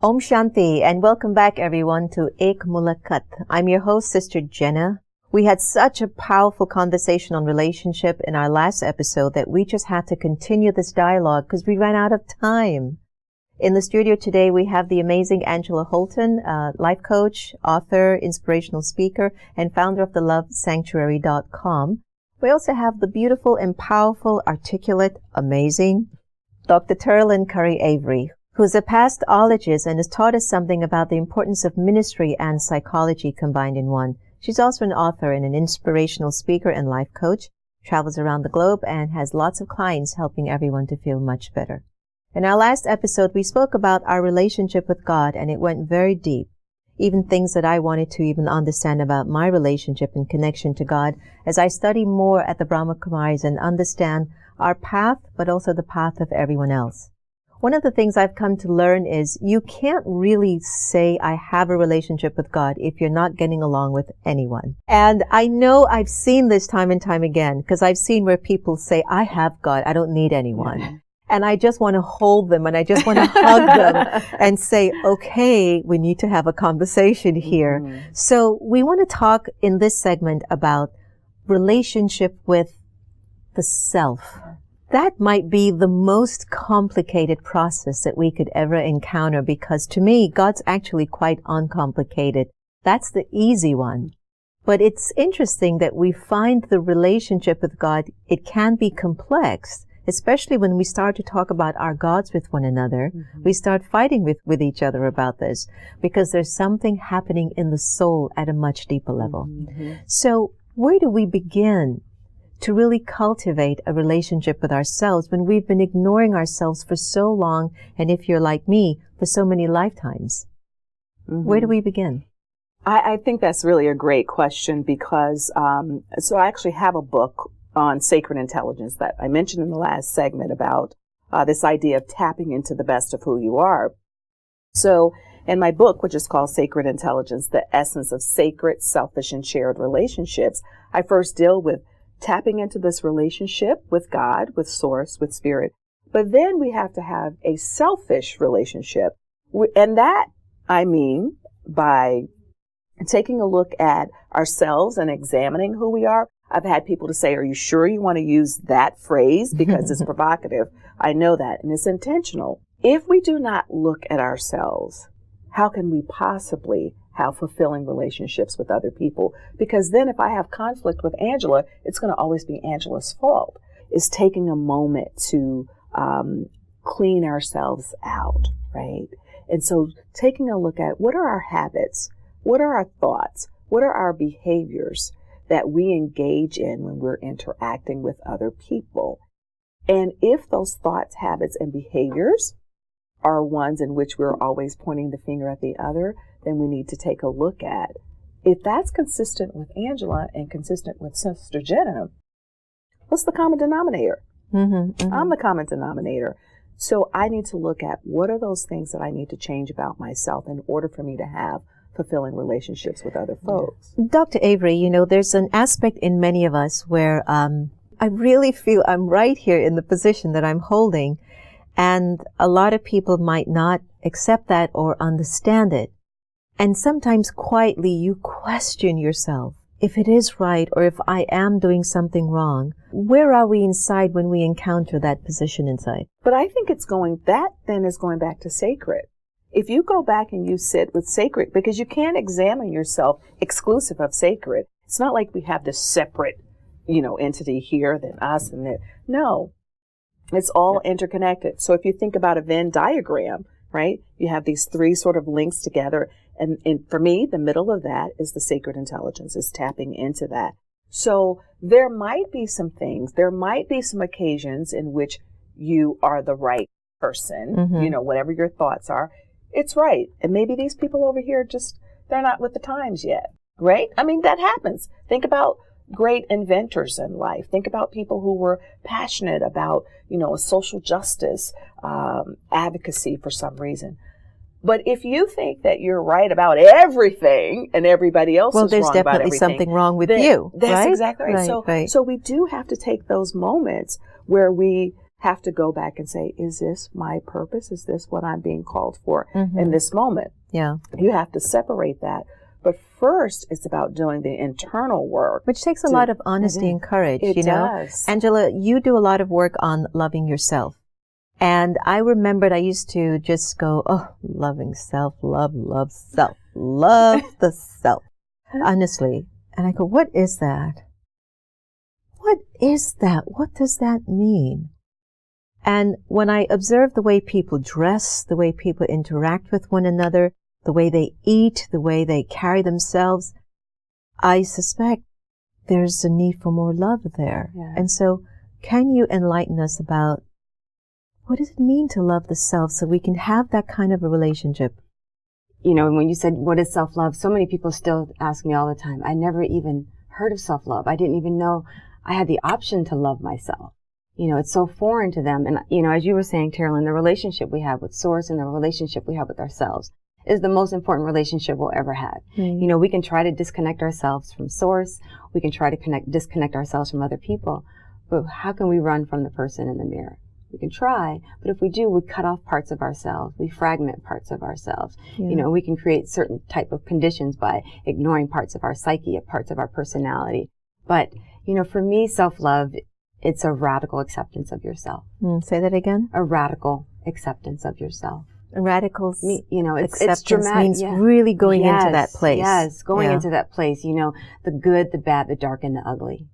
Om Shanti, and welcome back everyone to Ek Mulakat. I'm your host, Sister Jenna. We had such a powerful conversation on relationship in our last episode that we just had to continue this dialogue because we ran out of time. In the studio today, we have the amazing Angela Holton, life coach, author, inspirational speaker, and founder of thelovesanctuary.com. We also have the beautiful and powerful, articulate, amazing Dr. Terlyn Curry Avery, who's a past ologist and has taught us something about the importance of ministry and psychology combined in one. She's also an author and an inspirational speaker and life coach, travels around the globe, and has lots of clients helping everyone to feel much better. In our last episode, we spoke about our relationship with God, and it went very deep, even things that I wanted to even understand about my relationship and connection to God as I study more at the Brahma Kumaris and understand our path, but also the path of everyone else. One of the things I've come to learn is you can't really say I have a relationship with God if you're not getting along with anyone. And I know I've seen this time and time again because I've seen where people say, I have God, I don't need anyone. Yeah. And I just want to hold them and I just want to hug them and say, okay, we need to have a conversation here. Mm-hmm. So we want to talk in this segment about relationship with the self. That might be the most complicated process that we could ever encounter because to me, God's actually quite uncomplicated. That's the easy one. But it's interesting that we find the relationship with God, it can be complex. Especially when we start to talk about our gods with one another, mm-hmm. we start fighting with each other about this because there's something happening in the soul at a much deeper level. Mm-hmm. So where do we begin to really cultivate a relationship with ourselves when we've been ignoring ourselves for so long, and if you're like me, for so many lifetimes? Mm-hmm. Where do we begin? I think that's really a great question because, so I actually have a book on sacred intelligence that I mentioned in the last segment about this idea of tapping into the best of who you are. So in my book, which is called Sacred Intelligence, the Essence of Sacred, Selfish, and Shared Relationships, I first deal with tapping into this relationship with God, with Source, with Spirit. But then we have to have a selfish relationship. And that, I mean, by taking a look at ourselves and examining who we are. I've had people to say, are you sure you want to use that phrase? Because it's provocative. I know that, and it's intentional. If we do not look at ourselves, how can we possibly have fulfilling relationships with other people? Because then if I have conflict with Angela, it's going to always be Angela's fault. It's taking a moment to clean ourselves out, right? And so taking a look at what are our habits? What are our thoughts? What are our behaviors that we engage in when we're interacting with other people? And if those thoughts, habits, and behaviors are ones in which we're always pointing the finger at the other, then we need to take a look at if that's consistent with Angela and consistent with Sister Jenna, what's the common denominator? Mm-hmm, mm-hmm. I'm the common denominator. So I need to look at what are those things that I need to change about myself in order for me to have fulfilling relationships with other folks. Dr. Avery, you know, there's an aspect in many of us where I really feel I'm right here in the position that I'm holding, and a lot of people might not accept that or understand it. And sometimes quietly you question yourself if it is right or if I am doing something wrong. Where are we inside when we encounter that position inside? But I think that then is going back to sacred. If you go back and you sit with sacred, because you can't examine yourself exclusive of sacred. It's not like we have this separate, entity here than us and that. No, it's all interconnected. So if you think about a Venn diagram, right, you have these three sort of links together. And for me, the middle of that is the sacred intelligence, is tapping into that. So there might be some things, there might be some occasions in which you are the right person, mm-hmm. Whatever your thoughts are. It's right. And maybe these people over here they're not with the times yet, right? I mean, that happens. Think about great inventors in life. Think about people who were passionate about, social justice, advocacy for some reason. But if you think that you're right about everything and everybody else is wrong about everything. Well, there's definitely something wrong with you, that's right? Exactly right. So we do have to take those moments where we have to go back and say, is this my purpose? Is this what I'm being called for in this moment? Yeah. You have to separate that. But first, it's about doing the internal work. Which takes a lot of honesty and courage, It you know? does. Angela, you do a lot of work on loving yourself. And I remembered I used to just go, oh, loving self, love self, love the self. Honestly. And I go, what is that? What is that? What does that mean? And when I observe the way people dress, the way people interact with one another, the way they eat, the way they carry themselves, I suspect there's a need for more love there. Yeah. And so can you enlighten us about what does it mean to love the self so we can have that kind of a relationship? You know, when you said, what is self-love? So many people still ask me all the time. I never even heard of self-love. I didn't even know I had the option to love myself. You know, it's so foreign to them. And, you know, as you were saying, Carolyn, the relationship we have with Source and the relationship we have with ourselves is the most important relationship we'll ever have. Mm. You know, we can try to disconnect ourselves from Source. We can try to disconnect ourselves from other people. But how can we run from the person in the mirror? We can try, but if we do, we cut off parts of ourselves. We fragment parts of ourselves. Yeah. You know, we can create certain type of conditions by ignoring parts of our psyche, parts of our personality. But, you know, for me, self-love, it's a radical acceptance of yourself. Say that again. A radical acceptance of yourself. Radical You know, it's acceptance dramatic. means really going into that place. Yes, going into that place. You know, the good, the bad, the dark, and the ugly.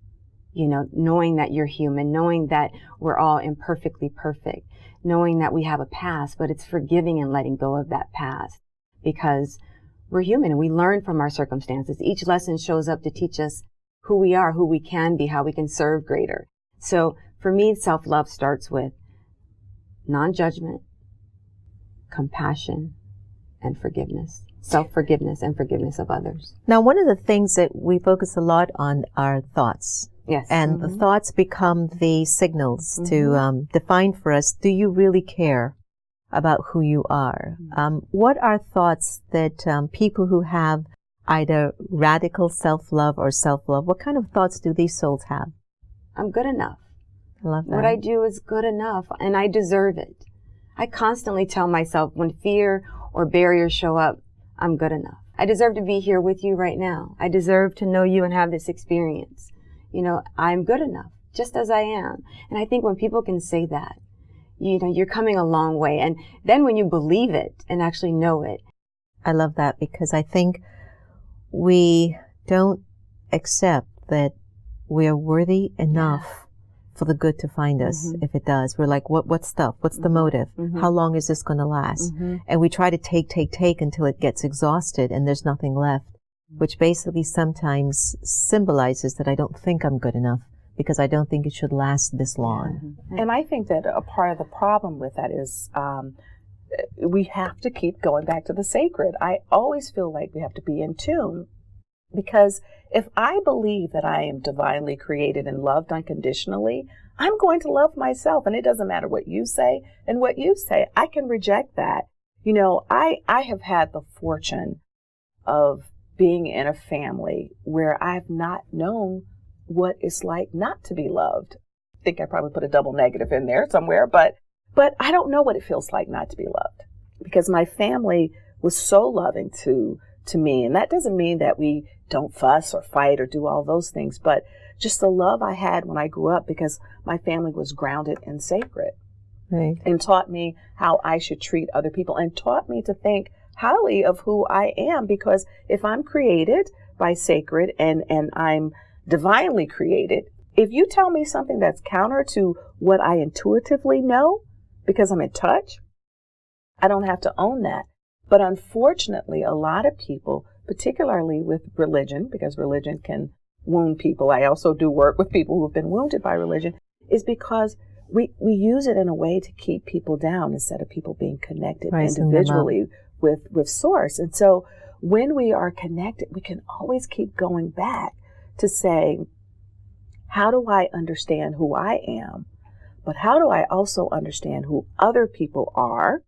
You know, knowing that you're human, knowing that we're all imperfectly perfect, knowing that we have a past, but it's forgiving and letting go of that past because we're human and we learn from our circumstances. Each lesson shows up to teach us who we are, who we can be, how we can serve greater. So for me, self-love starts with non-judgment, compassion, and forgiveness. Self-forgiveness and forgiveness of others. Now, one of the things that we focus a lot on are thoughts. Yes. And the thoughts become the signals to define for us, do you really care about who you are? What are thoughts that people who have either radical self-love or self-love, what kind of thoughts do these souls have? I'm good enough. I love that. What I do is good enough, and I deserve it. I constantly tell myself when fear or barriers show up, I'm good enough. I deserve to be here with you right now. I deserve to know you and have this experience. You know, I'm good enough, just as I am. And I think when people can say that, you know, you're coming a long way. And then when you believe it and actually know it. I love that because I think we don't accept that we are worthy enough for the good to find us. If it does, we're like, what stuff? What's the motive? How long is this going to last? And we try to take until it gets exhausted and there's nothing left, which basically sometimes symbolizes that I don't think I'm good enough because I don't think it should last this long. And I think that a part of the problem with that is we have to keep going back to the sacred. I always feel like we have to be in tune because if I believe that I am divinely created and loved unconditionally, I'm going to love myself. And it doesn't matter what you say and what you say. I can reject that. You know, I have had the fortune of being in a family where I've not known what it's like not to be loved. I think I probably put a double negative in there somewhere, but I don't know what it feels like not to be loved because my family was so loving to me. And that doesn't mean that we don't fuss or fight or do all those things, but just the love I had when I grew up because my family was grounded and sacred. Right. And taught me how I should treat other people and taught me to think highly of who I am, because if I'm created by sacred and I'm divinely created, if you tell me something that's counter to what I intuitively know because I'm in touch, I don't have to own that. But unfortunately, a lot of people, particularly with religion, because religion can wound people, I also do work with people who've been wounded by religion, is because we use it in a way to keep people down instead of people being connected individually with Source. And so when we are connected, we can always keep going back to say, how do I understand who I am? But how do I also understand who other people are?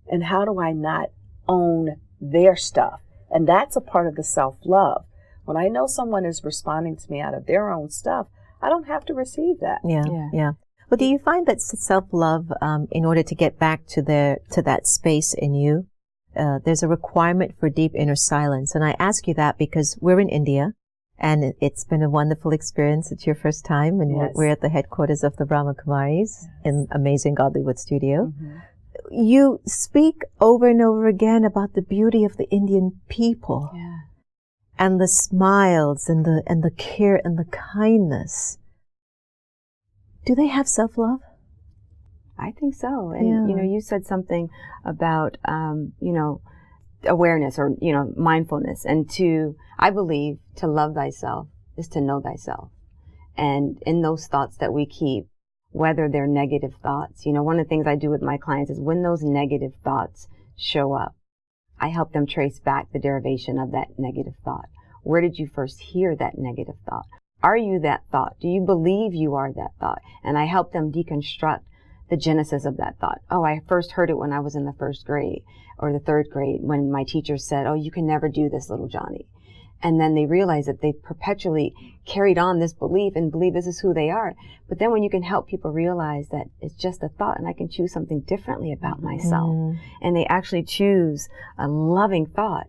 And how do I not own their stuff? And that's a part of the self-love. When I know someone is responding to me out of their own stuff, I don't have to receive that. Yeah. Well, do you find that self-love, in order to get back to that space in you, there's a requirement for deep inner silence? And I ask you that because we're in India, and it's been a wonderful experience. It's your first time, and Yes. we're at the headquarters of the Brahma Kumaris in amazing Godlywood studio. Mm-hmm. You speak over and over again about the beauty of the Indian people, Yeah. and the smiles and the care and the kindness. Do they have self-love? I think so. And, Yeah. you said something about, awareness or, mindfulness. And I believe to love thyself is to know thyself. And in those thoughts that we keep, whether they're negative thoughts, one of the things I do with my clients is when those negative thoughts show up, I help them trace back the derivation of that negative thought. Where did you first hear that negative thought? Are you that thought? Do you believe you are that thought? And I help them deconstruct the genesis of that thought. Oh, I first heard it when I was in the 1st grade or the 3rd grade when my teacher said, oh, you can never do this, little Johnny. And then they realize that they've perpetually carried on this belief and believe this is who they are. But then when you can help people realize that it's just a thought and I can choose something differently about myself, and they actually choose a loving thought,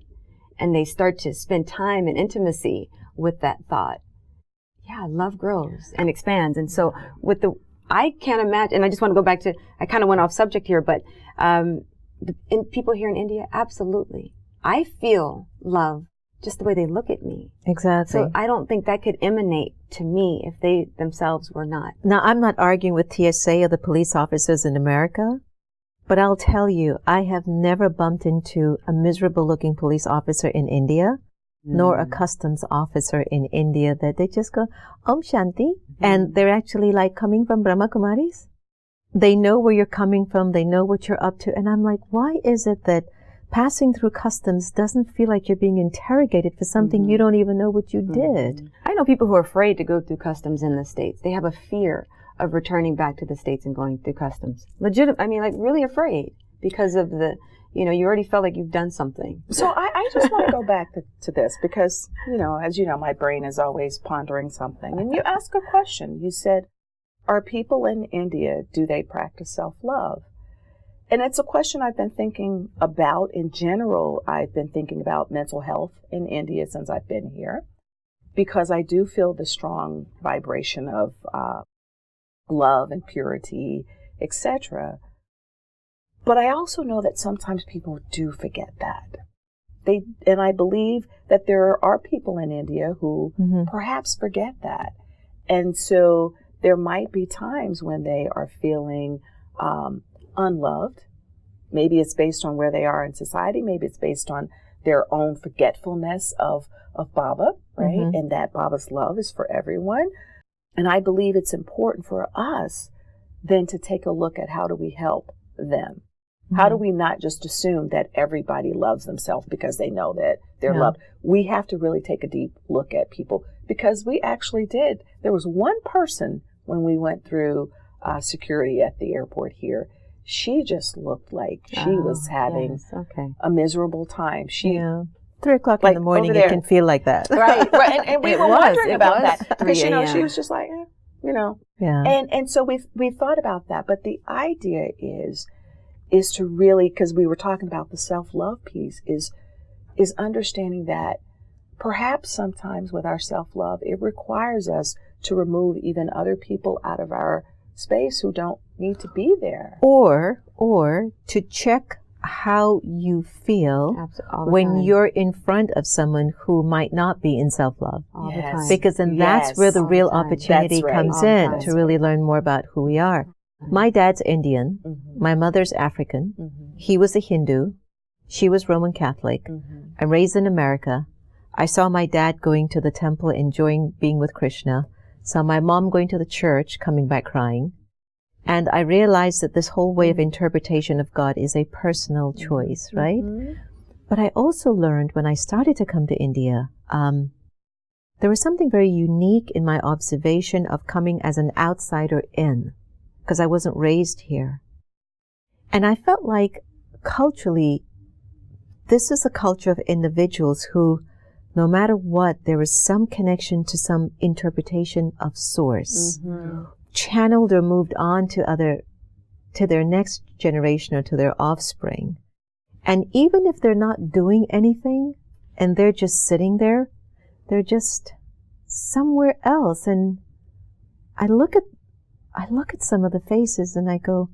and they start to spend time and intimacy with that thought, yeah, love grows and expands. And so I can't imagine, and I just want to go back to, I kind of went off subject here, but people here in India, absolutely. I feel love just the way they look at me. Exactly. So I don't think that could emanate to me if they themselves were not. Now, I'm not arguing with TSA or the police officers in America, but I'll tell you, I have never bumped into a miserable-looking police officer in India, nor a customs officer in India that they just go, Om Shanti, and they're actually like coming from Brahma Kumaris. They know where you're coming from, they know what you're up to, and I'm like, why is it that passing through customs doesn't feel like you're being interrogated for something you don't even know what you did? I know people who are afraid to go through customs in the States. They have a fear of returning back to the States and going through customs. Really afraid because of you already felt like you've done something. So I just want to go back to this because, as you know, my brain is always pondering something. And you ask a question. You said, are people in India, do they practice self-love? And it's a question I've been thinking about in general. I've been thinking about mental health in India since I've been here, because I do feel the strong vibration of love and purity, etc. But I also know that sometimes people do forget that. And I believe that there are people in India who perhaps forget that. And so there might be times when they are feeling unloved. Maybe it's based on where they are in society. Maybe it's based on their own forgetfulness of Baba, right? And that Baba's love is for everyone. And I believe it's important for us then to take a look at how do we help them? How do we not just assume that everybody loves themselves because they know that they're loved? We have to really take a deep look at people, because we actually did. There was one person when we went through security at the airport here. She just looked like she was having a miserable time. 3:00 in the morning, it can feel like that. Right. And we were wondering about that. Because, she was just like, And so we thought about that. But the idea is to really, because we were talking about the self-love piece, is understanding that perhaps sometimes with our self-love, it requires us to remove even other people out of our space who don't need to be there. Or to check how you feel when you're in front of someone who might not be in self-love. All the time. Because then that's where the real opportunity comes in to really learn more about who we are. My dad's Indian. My mother's African. He was a Hindu. She was Roman Catholic. I'm raised in America. I saw my dad going to the temple, enjoying being with Krishna. Saw my mom going to the church, coming back crying. And I realized that this whole way of interpretation of God is a personal choice, right? But I also learned when I started to come to India, there was something very unique in my observation of coming as an outsider in, because I wasn't raised here. And I felt like culturally, this is a culture of individuals who, no matter what, there is some connection to some interpretation of source. channeled or moved on to their next generation or to their offspring. And even if they're not doing anything and they're just sitting there, they're just somewhere else. And I look at some of the faces and I go,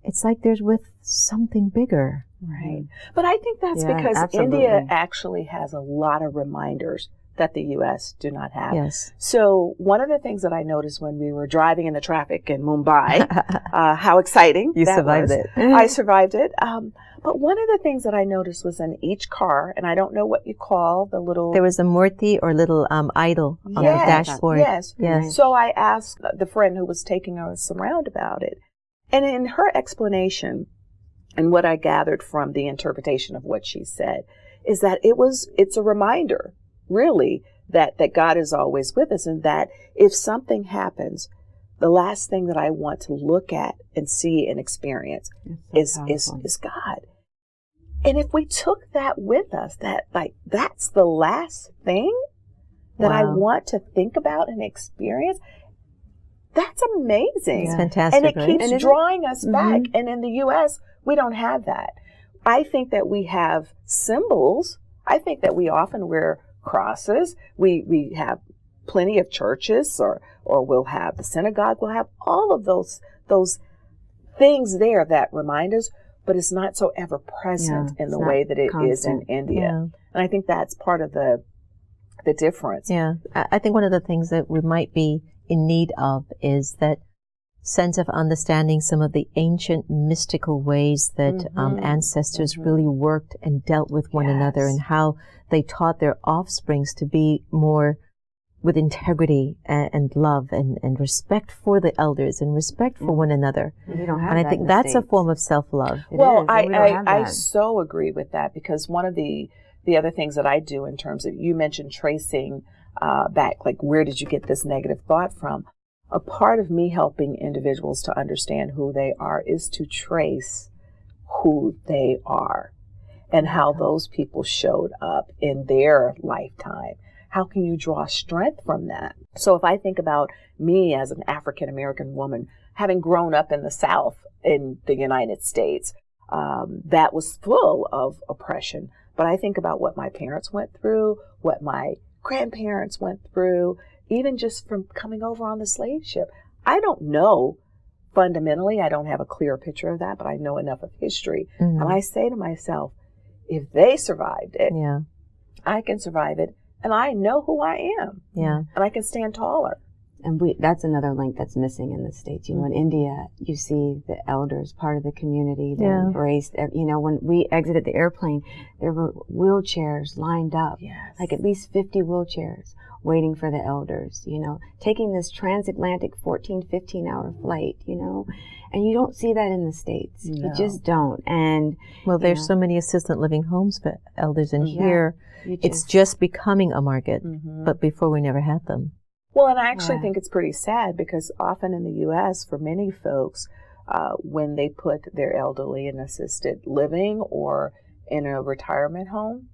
it's like they're with something bigger. Right. But I think that's because absolutely. India actually has a lot of reminders that the U.S. do not have. Yes. So one of the things that I noticed when we were driving in the traffic in Mumbai, how exciting You that survived was. it. I survived it. But one of the things that I noticed was in each car, and I don't know what you call the little... There was a murti or little idol on the dashboard. Yes. Yes. So I asked the friend who was taking us around about it. And in her explanation, and what I gathered from the interpretation of what she said, is that it's a reminder, really, that God is always with us, and that if something happens, the last thing that I want to look at and see and experience is God. And if we took that with us, that's the last thing that I want to think about and experience, that's amazing. It's fantastic, and it right? keeps drawing us back. And in the U.S., we don't have that. I think that we have symbols. I think that we often wear crosses. We have plenty of churches, or we'll have the synagogue. We'll have all of those things there that remind us, but it's not so ever present in the way that it is in India. Yeah. And I think that's part of the difference. Yeah. I think one of the things that we might be in need of is that sense of understanding some of the ancient mystical ways that ancestors really worked and dealt with one another, and how they taught their offsprings to be more with integrity and love and respect for the elders and respect for one another. We don't have and I that think in the that's a States. form of self-love. Well, I I so agree with that, because one of the other things that I do in terms of, you mentioned tracing back, like where did you get this negative thought from? A part of me helping individuals to understand who they are is to trace who they are and how those people showed up in their lifetime. How can you draw strength from that? So if I think about me as an African American woman, having grown up in the South in the United States, that was full of oppression. But I think about what my parents went through, what my grandparents went through, even just from coming over on the slave ship. I don't know fundamentally, I don't have a clear picture of that, but I know enough of history. And I say to myself, if they survived it, I can survive it. And I know who I am. Yeah. And I can stand taller. And that's another link that's missing in the States. You know, in India, you see the elders, part of the community. They embraced, you know, when we exited the airplane, there were wheelchairs lined up. Yes. Like at least 50 wheelchairs waiting for the elders, you know, taking this transatlantic 14, 15-hour flight, you know. And you don't see that in the States. No. You just don't. And Well, there's so many assisted living homes for elders in here. It's just just becoming a market, but before we never had them. Well, and I actually think it's pretty sad, because often in the U.S., for many folks, when they put their elderly in assisted living or in a retirement home,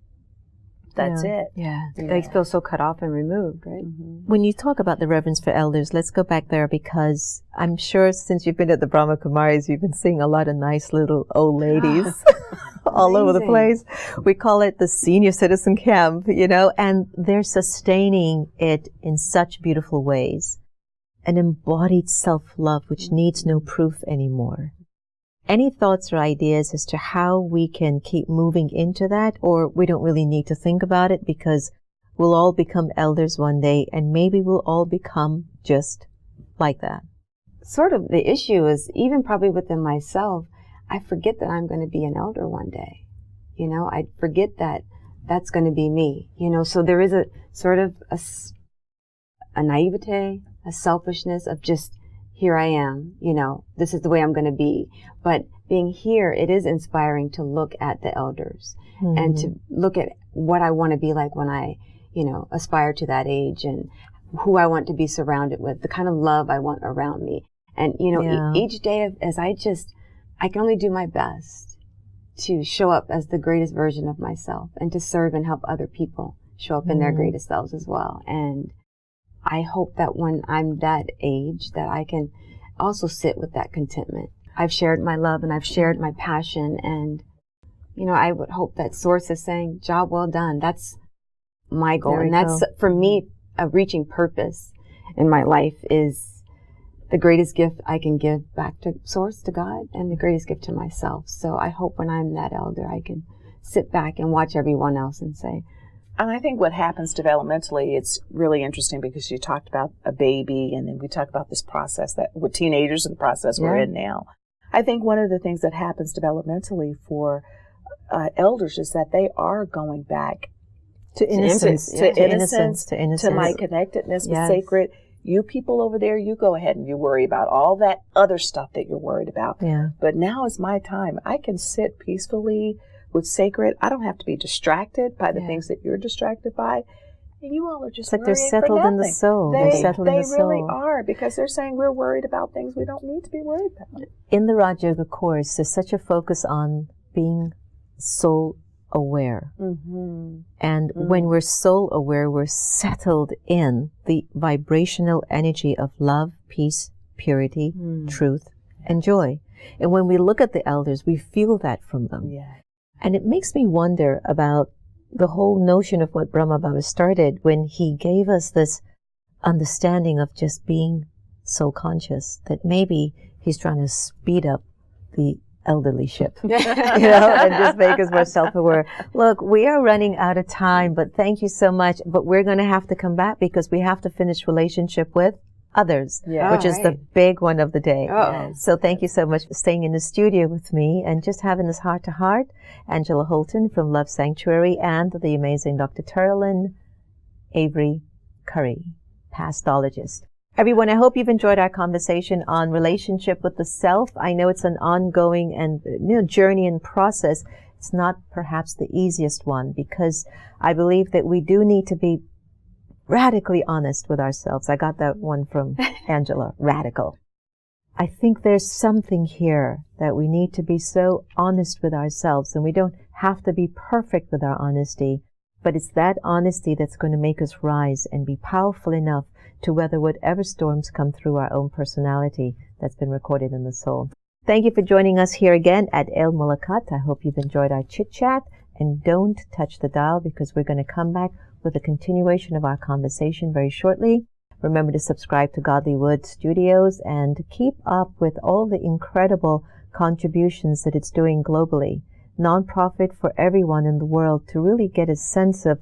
that's it. They feel so cut off and removed, right? When you talk about the reverence for elders, let's go back there, because I'm sure since you've been at the Brahma Kumaris, you've been seeing a lot of nice little old ladies all over the place. We call it the senior citizen camp, you know, and they're sustaining it in such beautiful ways. An embodied self-love which needs no proof anymore. Any thoughts or ideas as to how we can keep moving into that, or we don't really need to think about it because we'll all become elders one day and maybe we'll all become just like that? Sort of the issue is, even probably within myself, I forget that I'm going to be an elder one day. You know, I forget that that's going to be me. You know, so there is a sort of a naivete, a selfishness of just, here I am, you know, this is the way I'm going to be. But being here, it is inspiring to look at the elders and to look at what I want to be like when I, you know, aspire to that age, and who I want to be surrounded with, the kind of love I want around me. And, you know, each day as I can only do my best to show up as the greatest version of myself and to serve and help other people show up in their greatest selves as well. And I hope that when I'm that age that I can also sit with that contentment. I've shared my love and I've shared my passion, and I would hope that Source is saying, job well done. That's my goal. And that's, for me, reaching purpose in my life is the greatest gift I can give back to Source, to God, and the greatest gift to myself. So I hope when I'm that elder, I can sit back and watch everyone else and say. And I think what happens developmentally, it's really interesting because you talked about a baby, and then we talked about this process that with teenagers and the process we're in now. I think one of the things that happens developmentally for elders is that they are going back to innocence, to my connectedness with sacred. You people over there, you go ahead and you worry about all that other stuff that you're worried about. Yeah. But now is my time. I can sit peacefully with sacred. I don't have to be distracted by the things that you're distracted by. And you all are just like they're settled in the soul. They settled in the soul. Really are, because they're saying we're worried about things we don't need to be worried about. In the Rajyoga course, there's such a focus on being soul aware. Mm-hmm. And when we're soul aware, we're settled in the vibrational energy of love, peace, purity, truth, and joy. And when we look at the elders, we feel that from them. Yeah. And it makes me wonder about the whole notion of what Brahma Baba started when he gave us this understanding of just being soul conscious, that maybe he's trying to speed up the elderly ship, and just make us more self-aware. Look, we are running out of time, but thank you so much. But we're going to have to come back because we have to finish relationship with others, which is the big one of the day. So thank you so much for staying in the studio with me and just having this heart-to-heart. Angela Holton from Love Sanctuary and the amazing Dr. Terlyn Avery Curry, pastologist. Everyone, I hope you've enjoyed our conversation on relationship with the self. I know it's an ongoing and journey and process. It's not perhaps the easiest one, because I believe that we do need to be radically honest with ourselves. I got that one from Angela, radical. I think there's something here that we need to be so honest with ourselves, and we don't have to be perfect with our honesty, but it's that honesty that's going to make us rise and be powerful enough to weather whatever storms come through our own personality that's been recorded in the soul. Thank you for joining us here again at El Mulakat. I hope you've enjoyed our chit-chat, and don't touch the dial because we're going to come back with a continuation of our conversation very shortly. Remember to subscribe to Godlywood Studios and keep up with all the incredible contributions that it's doing globally. Nonprofit for everyone in the world to really get a sense of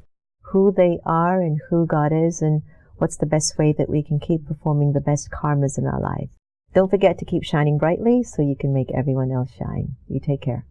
who they are and who God is and what's the best way that we can keep performing the best karmas in our life. Don't forget to keep shining brightly so you can make everyone else shine. You take care.